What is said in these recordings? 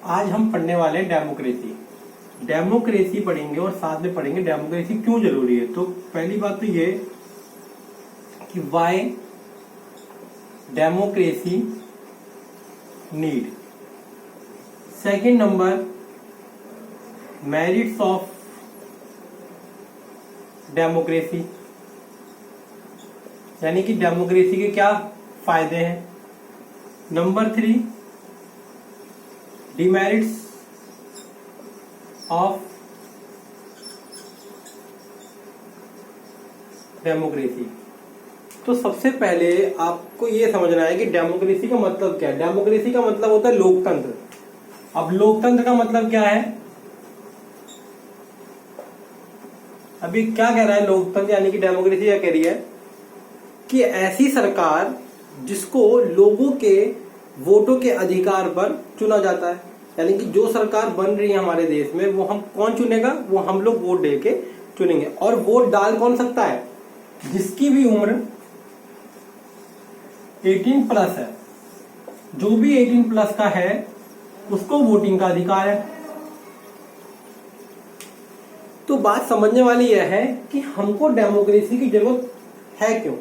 आज हम पढ़ने वाले हैं डेमोक्रेसी। डेमोक्रेसी पढ़ेंगे और साथ में पढ़ेंगे डेमोक्रेसी क्यों जरूरी है। तो पहली बात तो ये कि Y democracy need. Second number, merits of democracy, यानी कि डेमोक्रेसी के क्या फायदे हैं। Number 3, demerits of democracy. तो सबसे पहले आपको ये समझना है कि डेमोक्रेसी का मतलब क्या है। डेमोक्रेसी का मतलब होता है लोकतंत्र। अब लोकतंत्र का मतलब क्या है, अभी क्या कह रहा है लोकतंत्र, यानी कि डेमोक्रेसी क्या कह रही है कि ऐसी सरकार जिसको लोगों के वोटों के अधिकार पर चुना जाता है। यानी कि जो सरकार बन रही है हमारे देश में, वो हम कौन चुनेगा, वो हम लोग वोट दे के चुनेंगे। और वोट डाल कौन सकता है, जिसकी भी उम्र 18 प्लस है। जो भी 18 प्लस का है उसको वोटिंग का अधिकार है। तो बात समझने वाली यह है कि हमको डेमोक्रेसी की जरूरत है क्यों।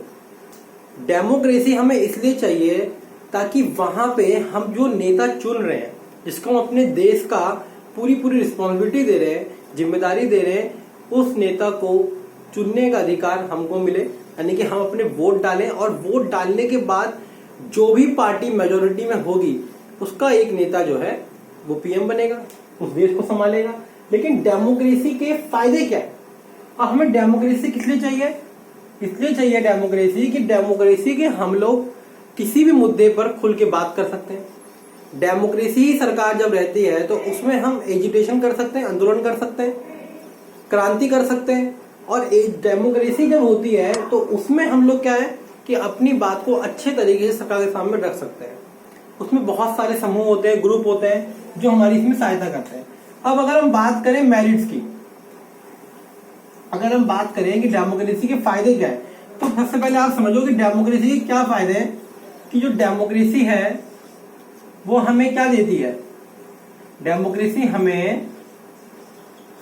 डेमोक्रेसी हमें इसलिए चाहिए ताकि वहां पे हम जो नेता चुन रहे हैं, जिसको हम अपने देश का पूरी रिस्पॉन्सिबिलिटी दे रहे हैं, जिम्मेदारी दे रहे हैं, उस नेता को चुनने का अधिकार हमको मिले। यानी कि हम अपने वोट डालें और वोट डालने के बाद जो भी पार्टी मेजोरिटी में होगी उसका एक नेता जो है वो पीएम बनेगा, उस देश को संभालेगा। लेकिन डेमोक्रेसी के फायदे क्या है। अब हमें डेमोक्रेसी किस लिए चाहिए, इसलिए चाहिए डेमोक्रेसी कि डेमोक्रेसी के हम लोग किसी भी मुद्दे पर खुल के बात कर सकते हैं। डेमोक्रेसी ही सरकार जब रहती है तो उसमें हम एजिटेशन कर सकते हैं, आंदोलन कर सकते हैं, क्रांति कर सकते हैं। और डेमोक्रेसी जब होती है तो उसमें हम लोग क्या है कि अपनी बात को अच्छे तरीके से सरकार के सामने रख सकते हैं। उसमें बहुत सारे समूह होते हैं, ग्रुप होते हैं जो हमारी इसमें सहायता करते हैं। अब अगर हम बात करें मेरिट्स की, अगर हम बात करें कि डेमोक्रेसी के फायदे क्या है, तो सबसे पहले आप समझो कि डेमोक्रेसी के क्या फायदे हैं। कि जो डेमोक्रेसी है वो हमें क्या देती है, डेमोक्रेसी हमें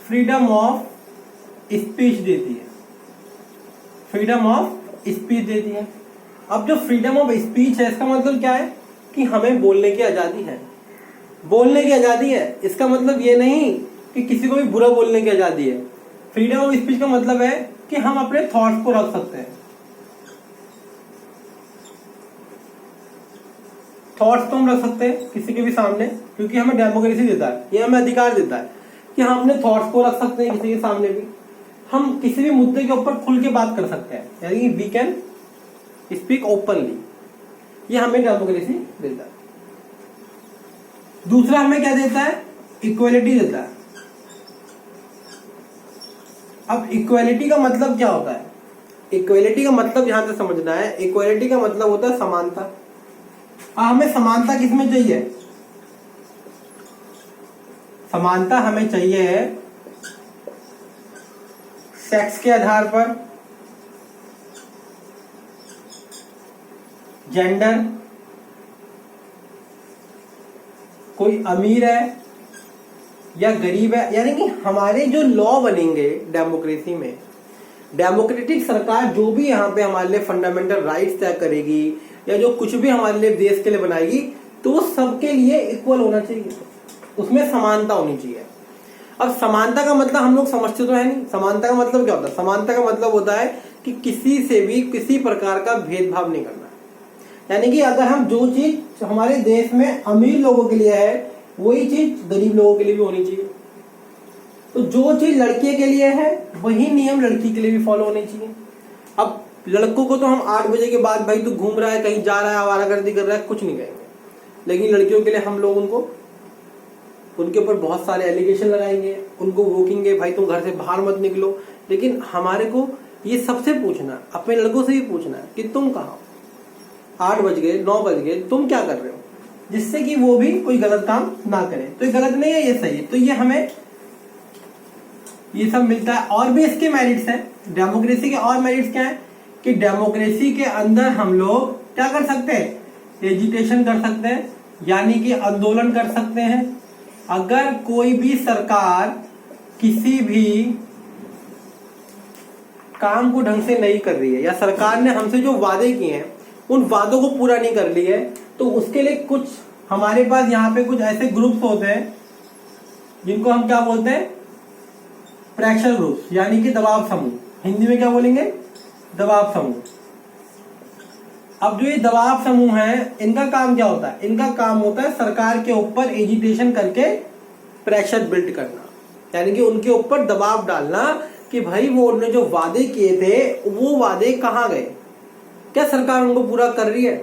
फ्रीडम ऑफ स्पीच देती है। फ्रीडम ऑफ स्पीच देती है। अब जो फ्रीडम ऑफ स्पीच है इसका मतलब क्या है कि हमें बोलने की आजादी है। बोलने की आजादी है इसका मतलब ये नहीं कि किसी को भी बुरा बोलने की आजादी है। फ्रीडम ऑफ स्पीच का मतलब है कि हम अपने थॉट्स को रख सकते हैं। थॉट्स तो हम रख सकते हैं किसी के भी सामने, क्योंकि हमें डेमोक्रेसी देता है, ये हमें अधिकार देता है कि हम अपने थॉट्स को रख सकते हैं किसी के सामने भी। हम किसी भी मुद्दे के ऊपर खुल के बात कर सकते हैं, यानी वी कैन स्पीक ओपनली। ये हमें डेमोक्रेसी देता है। दूसरा हमें क्या देता है, इक्वलिटी देता है। अब इक्वलिटी का मतलब क्या होता है, इक्वलिटी का मतलब यहां से समझना है। इक्वलिटी का मतलब होता है समानता। हमें समानता किसमें चाहिए, समानता हमें चाहिए सेक्स के आधार पर, जेंडर, कोई अमीर है या गरीब है। यानी कि हमारे जो लॉ बनेंगे डेमोक्रेसी में, डेमोक्रेटिक सरकार जो भी यहाँ पे हमारे लिए फंडामेंटल राइट्स तय करेगी या जो कुछ भी हमारे लिए देश के लिए बनाएगी, तो सबके लिए इक्वल होना चाहिए, उसमें समानता होनी चाहिए। अब समानता का मतलब हम लोग समझते तो है नहीं। समानता का मतलब क्या होता है, समानता का मतलब होता है कि किसी से भी किसी प्रकार का भेदभाव नहीं करना। यानी कि अगर हम जो चीज हमारे देश में अमीर लोगों के लिए है वही चीज गरीब लोगों के लिए भी होनी चाहिए। तो जो चीज लड़के के लिए है वही नियम लड़की के लिए भी फॉलो होने चाहिए। अब लड़कों को तो हम 8 बजे के बाद, भाई तू घूम रहा है, कहीं जा रहा है, आवारागर्दी कर रहा है, कुछ नहीं कहेंगे। लेकिन लड़कियों के लिए हम लोग उनके ऊपर बहुत सारे एलिगेशन लगाएंगे, उनको रोकेंगे, भाई तुम घर से बाहर मत निकलो। लेकिन हमारे को ये सबसे पूछना, अपने लड़कों से ही पूछना है कि तुम कहाँ हो, 8 बज गए, 9 बज गए, तुम क्या कर रहे हो, जिससे कि वो भी कोई गलत काम ना करे। तो ये गलत नहीं है, ये सही है। तो ये हमें ये सब मिलता है। और भी इसके मेरिट्स हैं डेमोक्रेसी के। और मेरिट्स क्या है कि डेमोक्रेसी के अंदर हम लोग क्या कर सकते हैं, एजिटेशन कर सकते हैं, यानी कि आंदोलन कर सकते हैं, अगर कोई भी सरकार किसी भी काम को ढंग से नहीं कर रही है या सरकार ने हमसे जो वादे किए हैं उन वादों को पूरा नहीं कर रही है, तो उसके लिए कुछ हमारे पास यहाँ पे कुछ ऐसे ग्रुप्स होते हैं जिनको हम क्या बोलते हैं, प्रेशर ग्रुप्स, यानी कि दबाव समूह। हिंदी में क्या बोलेंगे, दबाव समूह। अब जो ये दबाव समूह है, इनका काम क्या होता है, इनका काम होता है सरकार के ऊपर एजिटेशन करके प्रेशर बिल्ड करना, यानी कि उनके ऊपर दबाव डालना कि भाई वो उन्होंने जो वादे किए थे वो वादे कहाँ गए, क्या सरकार उनको पूरा कर रही है,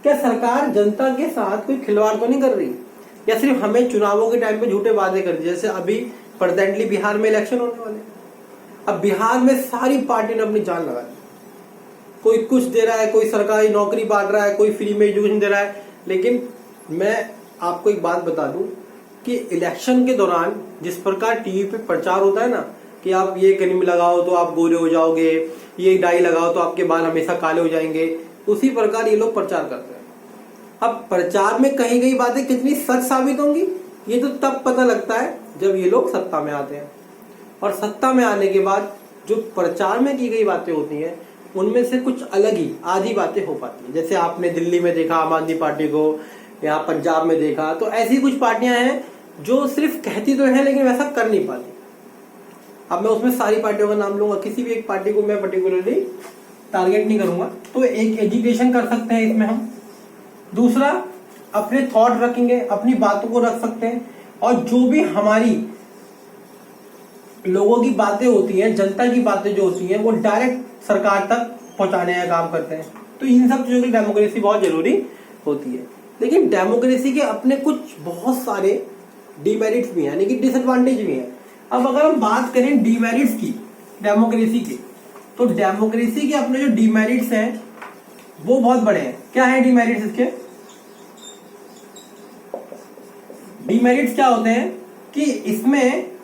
क्या सरकार जनता के साथ कोई खिलवाड़ तो नहीं कर रही, या सिर्फ हमें चुनावों के टाइम पे झूठे वादे कर दिए। जैसे अभी प्रेजेंटली बिहार में इलेक्शन होने वाले, अब बिहार में सारी पार्टी ने अपनी जान लगा दी, कोई कुछ दे रहा है, कोई सरकारी नौकरी बांट रहा है, कोई फ्री में एजुकेशन दे रहा है। लेकिन मैं आपको एक बात बता दूं कि इलेक्शन के दौरान जिस प्रकार टीवी पे प्रचार होता है ना कि आप ये क्रीम लगाओ तो आप गोरे हो जाओगे, ये डाई लगाओ तो आपके बाल हमेशा काले हो जाएंगे, उसी प्रकार ये लोग प्रचार करते हैं। अब प्रचार में कही गई बातें कितनी सच साबित होंगी ये तो तब पता लगता है जब ये लोग सत्ता में आते हैं, और सत्ता में आने के बाद जो प्रचार में की गई बातें होती हैं उनमें से कुछ अलग ही आधी बातें हो पाती हैं। जैसे आपने दिल्ली में देखा आम आदमी पार्टी को, यहाँ पंजाब में देखा, तो ऐसी कुछ पार्टियां हैं जो सिर्फ कहती तो है लेकिन वैसा कर नहीं पाती। अब मैं उसमें सारी पार्टियों का नाम लूंगा, किसी भी एक पार्टी को मैं पर्टिकुलरली टारगेट नहीं करूंगा। तो एक एजुकेशन कर सकते हैं इसमें हम, दूसरा अपने थॉट रखेंगे, अपनी बातों को रख सकते हैं, और जो भी हमारी लोगों की बातें होती हैं, जनता की बातें जो होती हैं वो डायरेक्ट सरकार तक पहुंचाने का काम करते हैं। तो इन सब चीजों की डेमोक्रेसी बहुत जरूरी होती है। लेकिन डेमोक्रेसी के अपने कुछ बहुत सारे डिमेरिट्स भी हैं, यानी कि डिसएडवांटेज भी हैं। अब अगर हम बात करें डिमेरिट्स की डेमोक्रेसी के, तो डेमोक्रेसी के अपने जो डिमेरिट्स हैं वो बहुत बड़े हैं। क्या है डिमेरिट्स इसके? डिमेरिट्स क्या होते हैं कि इसमें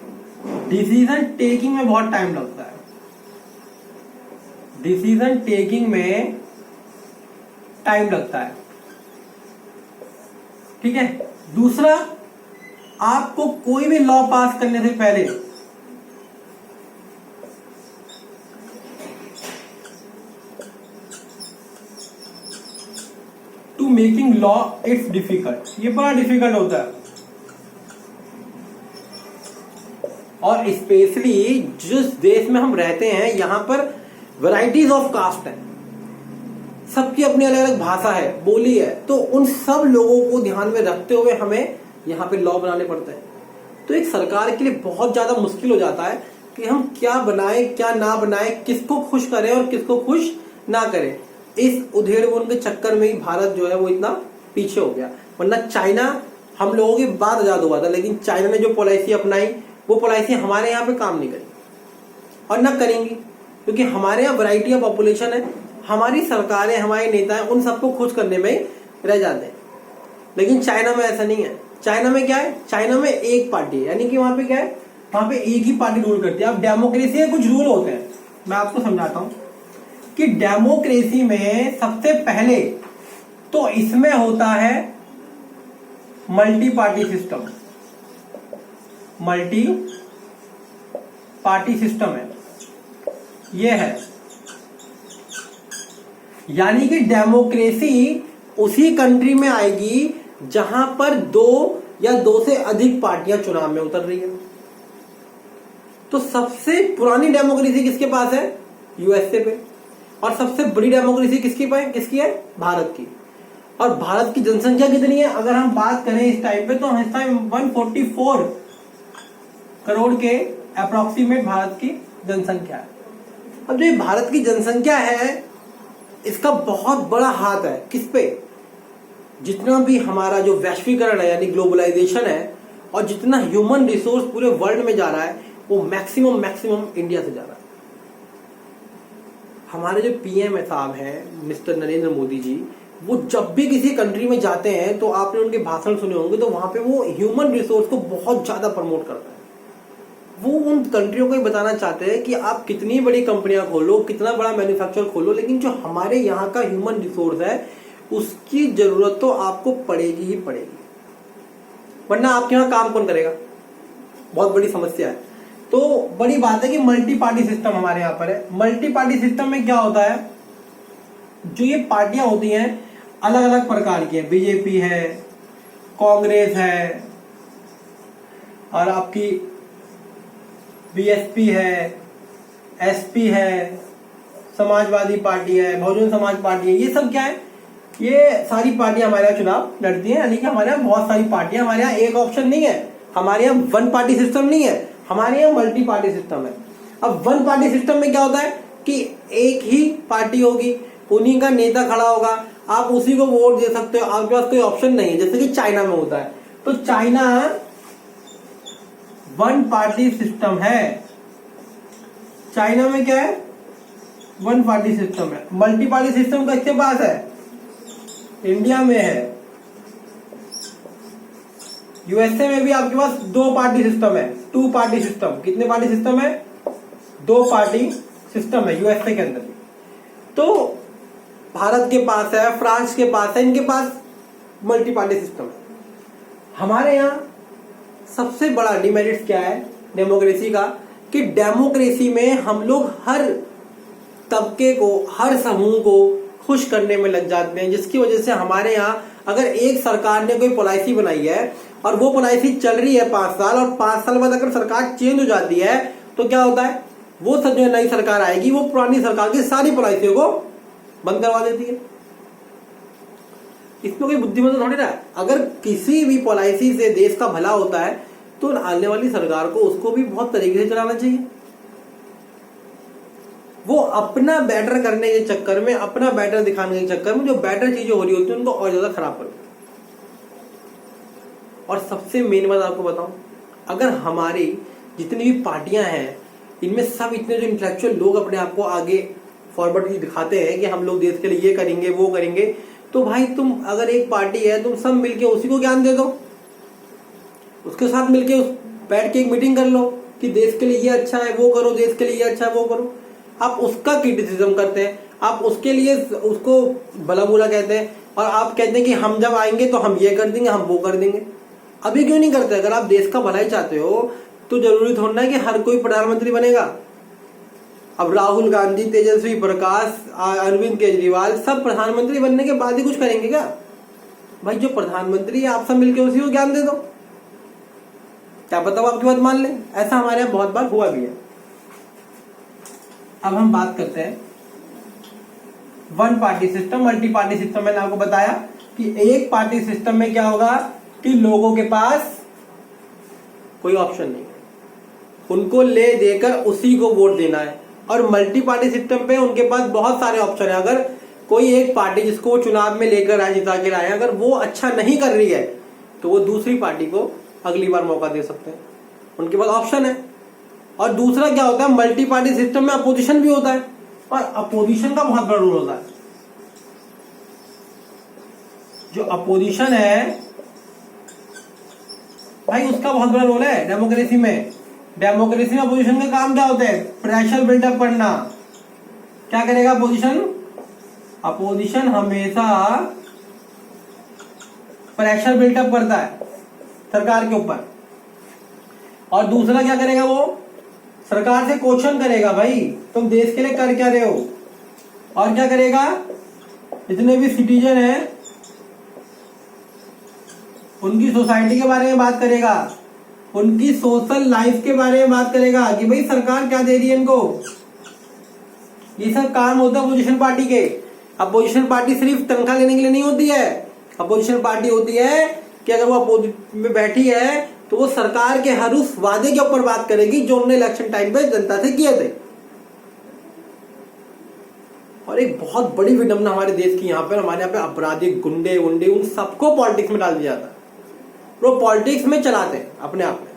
डिसीजन टेकिंग में बहुत टाइम लगता है, डिसीजन टेकिंग में टाइम लगता है, ठीक है। दूसरा, आपको कोई भी लॉ पास करने से पहले to making law it's difficult, ये बड़ा डिफिकल्ट होता है। और स्पेशली जिस देश में हम रहते हैं यहाँ पर वैरायटीज ऑफ कास्ट है, सबकी अपनी अलग अलग भाषा है, बोली है, तो उन सब लोगों को ध्यान में रखते हुए हमें यहाँ पे लॉ बनाने पड़ते हैं। तो एक सरकार के लिए बहुत ज्यादा मुश्किल हो जाता है कि हम क्या बनाएं क्या ना बनाएं, किसको खुश करें और किसको खुश ना करें। इस उधेड़-बुन के चक्कर में ही भारत जो है वो इतना पीछे हो गया। वरना चाइना हम लोगों के बाद आजाद हुआ था, लेकिन चाइना ने जो पॉलिसी अपनाई वो पॉलिसी हमारे यहाँ पे काम नहीं करी और ना करेंगी, क्योंकि हमारे यहाँ वैरायटी ऑफ पॉपुलेशन है, हमारी सरकारें, हमारे नेता हैं, उन सबको खुश करने में रह जाते हैं। लेकिन चाइना में ऐसा नहीं है। चाइना में क्या है, चाइना में एक पार्टी है, यानी कि वहां पे क्या है, वहां पे एक ही पार्टी रूल करती है। अब डेमोक्रेसी के कुछ रूल होते हैं, मैं आपको समझाता हूं कि डेमोक्रेसी में सबसे पहले तो इसमें होता है multi party system, multi party system है, ये है। यानी कि डेमोक्रेसी उसी कंट्री में आएगी जहां पर दो या दो से अधिक पार्टियां चुनाव में उतर रही है। तो सबसे पुरानी डेमोक्रेसी किसके पास है? यूएसए पे। और सबसे बड़ी डेमोक्रेसी किसकी है? भारत की। और भारत की जनसंख्या कितनी है? अगर हम बात करें इस टाइम पे, तो इस टाइम 144 करोड़ के अप्रोक्सीमेट भारत की जनसंख्या है। अब जो भारत की जनसंख्या है, इसका बहुत बड़ा हाथ है किस पे? जितना भी हमारा जो वैश्वीकरण है यानी ग्लोबलाइजेशन है, और जितना ह्यूमन रिसोर्स पूरे वर्ल्ड में जा रहा है, वो मैक्सिमम इंडिया से जा रहा है। हमारे जो पीएम साहब हैं मिस्टर नरेंद्र मोदी जी, वो जब भी किसी कंट्री में जाते हैं तो आपने उनके भाषण सुने होंगे, तो वहां पे वो ह्यूमन रिसोर्स को बहुत ज्यादा प्रमोट करता है। वो उन कंट्रियों को ही बताना चाहते हैं कि आप कितनी बड़ी कंपनियां खोलो, कितना बड़ा मैन्युफैक्चर खोलो, लेकिन जो हमारे यहाँ का ह्यूमन रिसोर्स है उसकी जरूरत तो आपको पड़ेगी ही पड़ेगी। वरना आपके यहाँ काम कौन करेगा? बहुत बड़ी समस्या है। तो बड़ी बात है कि मल्टी पार्टी सिस्टम हमारे यहाँ पर है। मल्टी पार्टी सिस्टम में क्या होता है, जो ये पार्टियां होती हैं अलग अलग प्रकार की है। बीजेपी है, कांग्रेस है, और आपकी बीएसपी है, एसपी है, समाजवादी पार्टी है, बहुजन समाज पार्टी है। ये सब क्या है, ये सारी पार्टियां हमारे यहाँ चुनाव लड़ती हैं। यानी कि हमारे यहाँ बहुत सारी पार्टियां, हमारे यहाँ एक ऑप्शन नहीं है, हमारे यहाँ वन पार्टी सिस्टम नहीं है, हमारे यहाँ मल्टी पार्टी सिस्टम है। अब वन पार्टी सिस्टम में क्या होता है कि एक ही पार्टी होगी, उन्हीं का नेता खड़ा होगा, आप उसी को वोट दे सकते हो, आपके पास कोई ऑप्शन नहीं है, जैसे कि चाइना में होता है। तो चाइना वन पार्टी सिस्टम है। चाइना में क्या है, वन पार्टी सिस्टम है। मल्टी पार्टी सिस्टम किसके पास है, इंडिया में है। यूएसए में भी आपके पास दो पार्टी सिस्टम है, टू पार्टी सिस्टम। कितने पार्टी सिस्टम है, दो पार्टी सिस्टम है यूएसए के अंदर भी। तो भारत के पास है, फ्रांस के पास है, इनके पास मल्टी पार्टी सिस्टम है। हमारे यहाँ सबसे बड़ा डिमेरिट क्या है डेमोक्रेसी का, कि डेमोक्रेसी में हम लोग हर तबके को, हर समूह को खुश करने में लग जाते हैं, जिसकी वजह से हमारे यहाँ अगर एक सरकार ने कोई पॉलिसी बनाई है और वो पॉलिसी चल रही है 5 साल, और 5 साल बाद अगर सरकार चेंज हो जाती है तो क्या होता है, वो जो नई सरकार आएगी वो पुरानी सरकार की सारी पॉलिसियों को बंद करवा देती है। इसमें कोई बुद्धिमत्ता थोड़ी ना है। अगर किसी भी पॉलिसी से देश का भला होता है तो आने वाली सरकार को उसको भी बहुत तरीके से चलाना चाहिए। वो अपना बेटर करने के चक्कर में, अपना बेटर दिखाने के चक्कर में जो बेटर चीजें हो रही होती है उनको और ज्यादा खराब कर। और सबसे मेन बात आपको बताऊं, अगर हमारी जितनी भी पार्टियां हैं इनमें सब इतने जो इंटेलेक्चुअल लोग अपने आप को आगे फॉरवर्ड दिखाते हैं कि हम लोग देश के लिए ये करेंगे वो करेंगे, तो भाई तुम अगर एक पार्टी है तुम सब मिलके उसी को ज्ञान दे दो, उसके साथ मिलके बैठ के एक मीटिंग कर लो कि देश के लिए ये अच्छा है वो करो, देश के लिए ये अच्छा है वो करो। आप उसका क्रिटिसिज्म करते हैं, आप उसके लिए उसको भला बुरा कहते हैं, और आप कहते हैं कि हम जब आएंगे तो हम ये कर देंगे, हम वो कर देंगे। अभी क्यों नहीं करते? अगर आप देश का भलाई चाहते हो तो जरूरी थोड़ा है कि हर कोई प्रधानमंत्री बनेगा। अब राहुल गांधी, तेजस्वी प्रकाश, अरविंद केजरीवाल सब प्रधानमंत्री बनने के बाद ही कुछ करेंगे क्या? भाई जो प्रधानमंत्री है आप सब मिलकर उसी को ज्ञान दे दो, क्या पता वो आपकी बात मान ले। ऐसा हमारे यहाँ बहुत बार हुआ भी है। अब हम बात करते हैं one party system, multi party system. मैंने आपको बताया कि एक पार्टी सिस्टम में क्या होगा कि लोगों के पास कोई ऑप्शन नहीं है, उनको ले देकर उसी को वोट देना है। और मल्टी पार्टी सिस्टम पे उनके पास बहुत सारे ऑप्शन है। अगर कोई एक पार्टी जिसको वो चुनाव में लेकर आए, जिता के लाए, अगर वो अच्छा नहीं कर रही है तो वो दूसरी पार्टी को अगली बार मौका दे सकते हैं, उनके पास ऑप्शन है। और दूसरा क्या होता है, मल्टी पार्टी सिस्टम में अपोजिशन भी होता है, और अपोजिशन का बहुत बड़ा रोल होता है। जो अपोजिशन है भाई उसका बहुत बड़ा रोल है डेमोक्रेसी में। डेमोक्रेसी में अपोजिशन का काम क्या होता है, प्रेशर बिल्डअप करना। क्या करेगा अपोजिशन? अपोजिशन हमेशा प्रेशर बिल्डअप करता है सरकार के ऊपर। और दूसरा क्या करेगा, वो सरकार से क्वेश्चन करेगा, भाई तुम देश के लिए कर क्या रहे हो। और क्या करेगा, जितने भी सिटीजन हैं उनकी सोसाइटी के बारे में बात करेगा, उनकी सोशल लाइफ के बारे में बात करेगा कि भाई सरकार क्या दे रही है इनको। ये सब काम होता है अपोजिशन पार्टी के। अपोजिशन पार्टी सिर्फ तनख्वाह लेने के लिए नहीं होती है। अपोजिशन पार्टी होती है कि अगर वो अपोजिशन में बैठी है तो वो सरकार के हर उस वादे के ऊपर बात करेगी जो उन्होंने इलेक्शन टाइम पे जनता से किए थे। और एक बहुत बड़ी विडंबना हमारे देश की यहाँ पर, हमारे यहाँ पे अपराधी, गुंडे उंडे, उन सबको पॉलिटिक्स में डाल दिया जाता है। वो पॉलिटिक्स में चलाते हैं अपने आप में।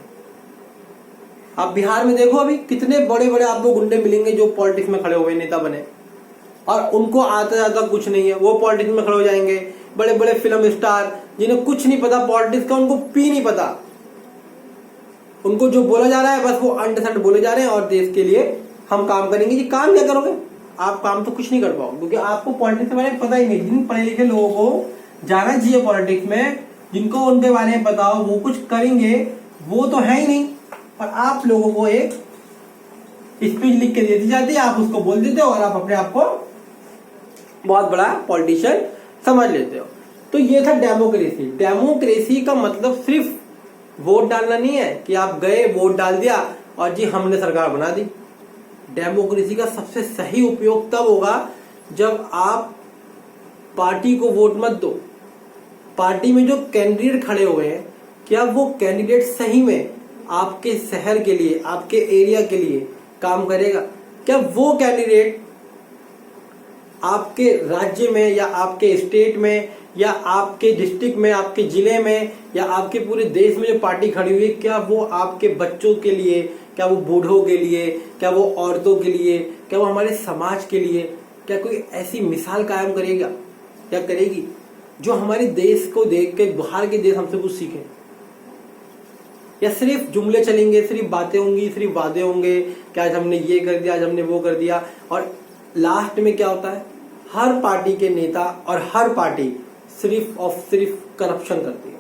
आप बिहार में देखो अभी कितने बड़े बड़े आपको गुंडे मिलेंगे जो पॉलिटिक्स में खड़े हुए नेता बने, और उनको आता जाता कुछ नहीं है, वो पॉलिटिक्स में खड़े हो जाएंगे। बड़े बड़े फिल्म स्टार जिन्हें कुछ नहीं पता पॉलिटिक्स का, उनको पी नहीं पता, उनको जो बोला जा रहा है बस वो अंट संट बोले जा रहे हैं, और देश के लिए हम काम करेंगे। ये काम क्या करोगे आप? काम तो कुछ नहीं कर पाओगे, क्योंकि आपको पॉलिटिक्स के बारे में पता ही नहीं। जिन पढ़े लिखे लोगों को जाना चाहिए पॉलिटिक्स में जिनको उनके बारे में पता हो वो कुछ करेंगे, वो तो है ही नहीं। और आप लोगों को एक स्पीच लिख के दे दी जाती है, आप उसको बोल देते हो और आप अपने आप को बहुत बड़ा पॉलिटिशियन समझ लेते हो। तो ये था डेमोक्रेसी। डेमोक्रेसी का मतलब सिर्फ वोट डालना नहीं है कि आप गए वोट डाल दिया और जी हमने सरकार बना दी। डेमोक्रेसी का सबसे सही उपयोग तब होगा जब आप पार्टी को वोट मत दो, पार्टी में जो कैंडिडेट खड़े हुए हैं क्या वो कैंडिडेट सही में आपके शहर के लिए, आपके एरिया के लिए काम करेगा? क्या वो कैंडिडेट आपके राज्य में या आपके स्टेट में या आपके डिस्ट्रिक्ट में, आपके जिले में या आपके पूरे देश में जो पार्टी खड़ी हुई है, क्या वो आपके बच्चों के लिए, क्या वो बूढ़ों के लिए, क्या वो औरतों के लिए, क्या वो हमारे समाज के लिए क्या कोई ऐसी मिसाल कायम करेगा या करेगी जो हमारे देश को देख के बाहर के देश हमसे कुछ सीखें? या सिर्फ जुमले चलेंगे, सिर्फ बातें होंगी, सिर्फ वादे होंगे कि आज हमने ये कर दिया, आज हमने वो कर दिया, और लास्ट में क्या होता है? हर पार्टी के नेता और हर पार्टी सिर्फ और सिर्फ करप्शन करती है।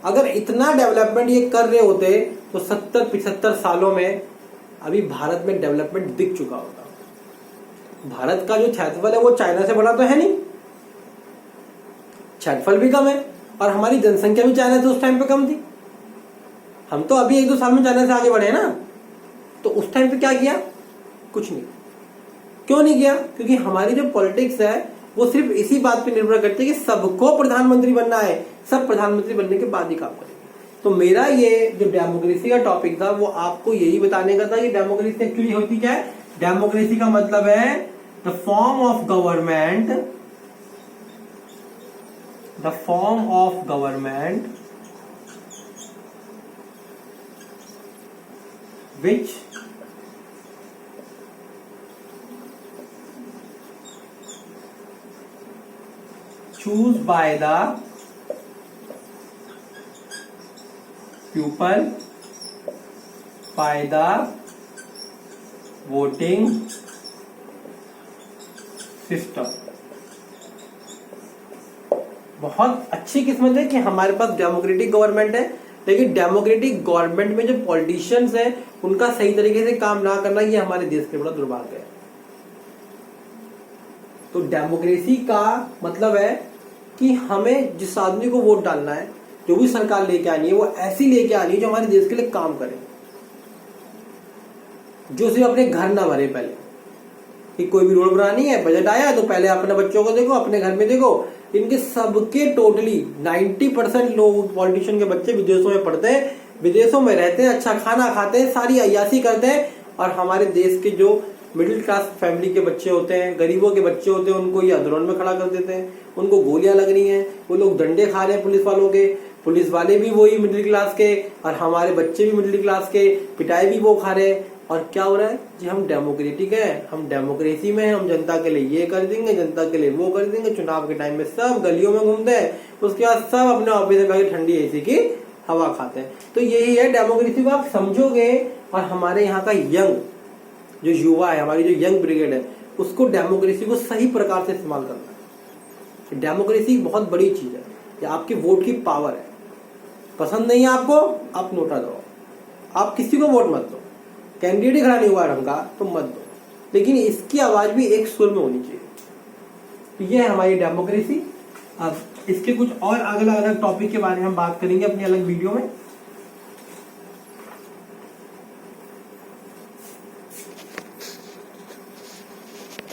अगर इतना डेवलपमेंट ये कर रहे होते तो 70-75 सालों में अभी भारत में डेवलपमेंट दिख चुका होता। भारत का जो क्षेत्रफल है वो चाइना से बड़ा तो है नहीं, क्षेत्रफल भी कम है और हमारी जनसंख्या भी चाइना से उस टाइम पे कम थी। हम तो अभी 1-2 साल में चाइना से आगे बढ़े ना। तो उस टाइम पे क्या किया? कुछ नहीं। क्यों नहीं किया? क्योंकि हमारी जो पॉलिटिक्स है वो सिर्फ इसी बात पे निर्भर करती है कि सबको प्रधानमंत्री बनना है, सब प्रधानमंत्री बनने के बाद ही काम करेंगे। तो मेरा ये जो डेमोक्रेसी का टॉपिक था वो आपको यही बताने का था कि डेमोक्रेसी एक्चुअली होती क्या है। डेमोक्रेसी का मतलब है the form of government, the form of government which choose by the people by the voting system। बहुत अच्छी किस्मत है कि हमारे पास डेमोक्रेटिक गवर्नमेंट है, लेकिन डेमोक्रेटिक गवर्नमेंट में जो पॉलिटिशियंस हैं उनका सही तरीके से काम ना करना ये हमारे देश के बड़ा दुर्भाग्य है। तो डेमोक्रेसी का मतलब है कि हमें जिस आदमी को वोट डालना है, जो भी सरकार लेके आनी है वो ऐसी लेके आनी है जो हमारे देश के लिए काम करे, जो सिर्फ अपने घर ना भरे। पहले कि कोई भी रोड बनानी है, बजट आया तो पहले अपने बच्चों को देखो, अपने घर में देखो। इनके सबके टोटली 90% लोग पॉलिटिशियन के बच्चे विदेशों में पढ़ते हैं, विदेशों में रहते हैं, अच्छा खाना खाते हैं, सारी अय्याशी करते हैं, और हमारे देश के जो मिडिल क्लास फैमिली के बच्चे होते हैं, गरीबों के बच्चे होते हैं, उनको ये अंदरों में खड़ा कर देते हैं। उनको गोलियां लग रही हैं, वो लोग डंडे खा रहे हैं पुलिस वालों के, पुलिस वाले भी वही मिडिल क्लास के और हमारे बच्चे भी मिडिल क्लास के, पिटाई भी वो खा रहे हैं। और क्या हो रहा है जी? हम डेमोक्रेटिक है, हम डेमोक्रेसी में हैं, हम जनता के लिए ये कर देंगे, जनता के लिए वो कर देंगे। चुनाव के टाइम में सब गलियों में घूमते हैं, उसके बाद सब अपने ऑफिस में बैठ ठंडी एसी की हवा खाते हैं। तो यही है डेमोक्रेसी को आप समझोगे। और हमारे यहाँ का यंग जो युवा है, हमारी जो यंग ब्रिगेड है, उसको डेमोक्रेसी को सही प्रकार से इस्तेमाल करना है। डेमोक्रेसी बहुत बड़ी चीज है, ये आपके वोट की पावर है। पसंद नहीं है आपको, आप नोटा दो, आप किसी को वोट मत दो, कैंडिडेट खड़ा नहीं हुआ ढंग का तो मत दो, लेकिन इसकी आवाज भी एक सुर में होनी चाहिए। तो ये है हमारी डेमोक्रेसी। अब इसके कुछ और अलग अलग टॉपिक के बारे में हम बात करेंगे अपनी अलग वीडियो में।